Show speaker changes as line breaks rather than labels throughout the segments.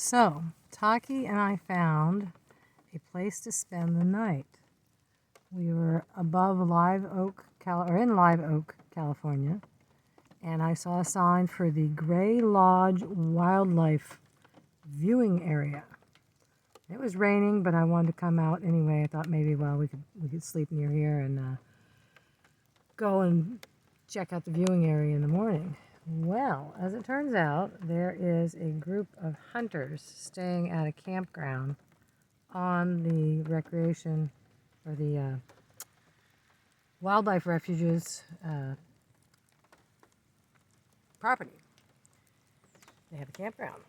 So, Taki and I found a place to spend the night. We were above Live Oak, in Live Oak, California, and I saw a sign for the Gray Lodge Wildlife Viewing Area. It was raining, but I wanted to come out anyway. I thought maybe, well, we could sleep near here and go and check out the viewing area in the morning. Well, as it turns out, there is a group of hunters staying at a campground on the recreation or the wildlife refuge's property. They have a campground.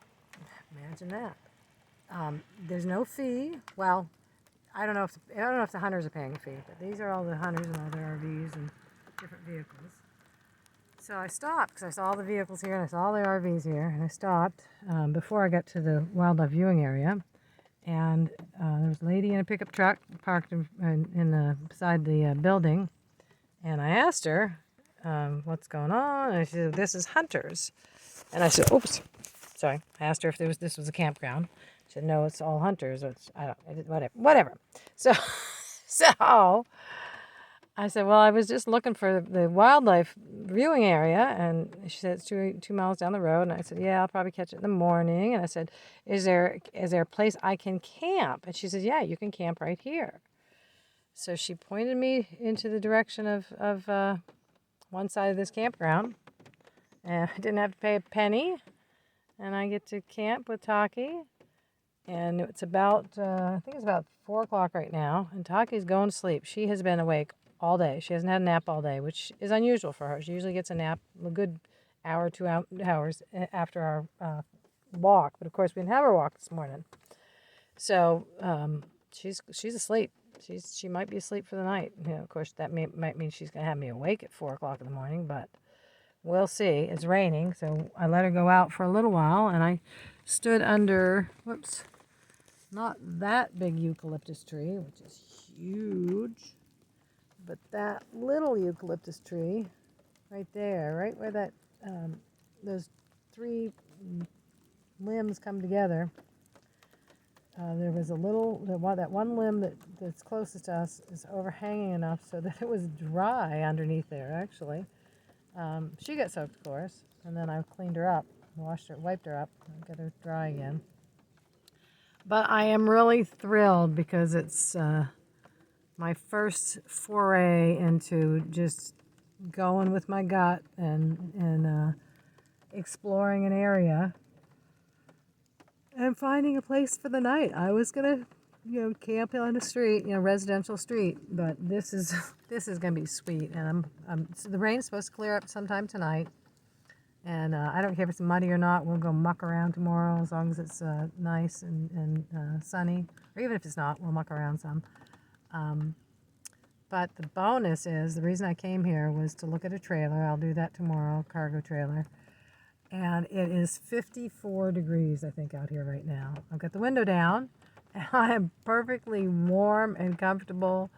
Imagine that. There's no fee. Well, I don't know if the hunters are paying a fee, but these are all the hunters and all their RVs and different vehicles. So I stopped because I saw all the vehicles here and I saw all the RVs here, and I stopped before I got to the wildlife viewing area, and there was a lady in a pickup truck parked beside the building, and I asked her what's going on, and she said, "This is hunters," and I said, "Oops, sorry." I asked her if this was a campground. She said, "No, it's all hunters." Whatever. So I said, "Well, I was just looking for the wildlife viewing area," and she said, "It's two miles down the road." And I said, "Yeah, I'll probably catch it in the morning." And I said, is there a place I can camp?" And she said, "Yeah, you can camp right here." So she pointed me into the direction of one side of this campground, and I didn't have to pay a penny, and I get to camp with Taki. And it's about, I think it's about 4 o'clock right now, and Taki's going to sleep. She has been awake all day. She hasn't had a nap all day, which is unusual for her. She usually gets a nap a good hour, 2 hours after our walk. But of course, we didn't have our walk this morning. So she's asleep. She might be asleep for the night. You know, of course, that might mean she's going to have me awake at 4 o'clock in the morning, but we'll see. It's raining, so I let her go out for a little while, and I stood under, not that big eucalyptus tree, which is huge, but that little eucalyptus tree right there, right where that those 3 limbs come together. There was that one limb that's closest to us is overhanging enough so that it was dry underneath there, actually. She got soaked, of course, and then I cleaned her up, wiped her up, and got her dry again. But I am really thrilled because it's my first foray into just going with my gut and exploring an area and finding a place for the night. I was gonna, camp on a street, residential street, but this is gonna be sweet. And so the rain's supposed to clear up sometime tonight. And I don't care if it's muddy or not. We'll go muck around tomorrow as long as it's nice and sunny. Or even if it's not, we'll muck around some. But the bonus is, the reason I came here was to look at a trailer. I'll do that tomorrow, cargo trailer. And it is 54 degrees, I think, out here right now. I've got the window down, and I am perfectly warm and comfortable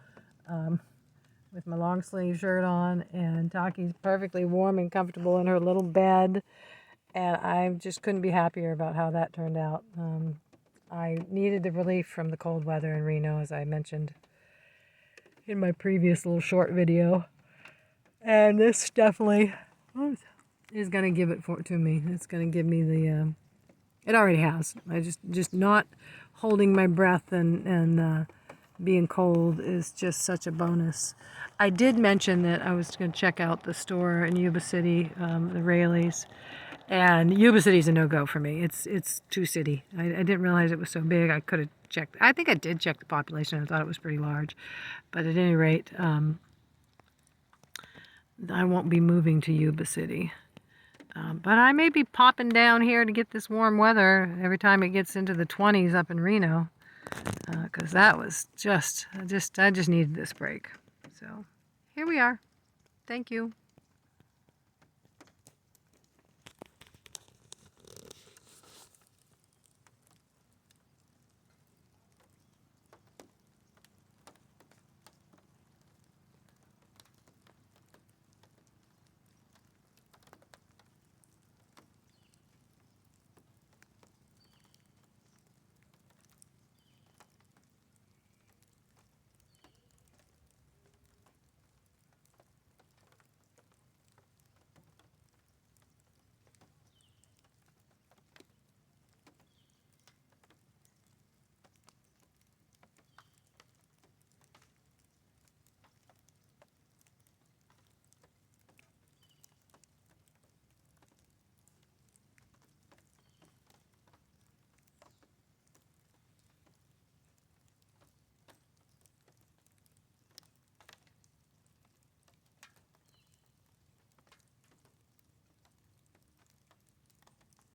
with my long sleeve shirt on, and Taki's perfectly warm and comfortable in her little bed, and I just couldn't be happier about how that turned out. I needed the relief from the cold weather in Reno, as I mentioned in my previous little short video, and this definitely is going to give it to me. It's going to give me the it already has. I just not holding my breath and being cold is just such a bonus. I did mention that I was going to check out the store in Yuba City, the Rayleighs, and Yuba City's a no-go for me. It's too city. I didn't realize it was so big. I could have checked. I think I did check the population. I thought it was pretty large, but at any rate, I won't be moving to Yuba City. But I may be popping down here to get this warm weather every time it gets into the 20s up in Reno. Because that was I just needed this break. So here we are. Thank you.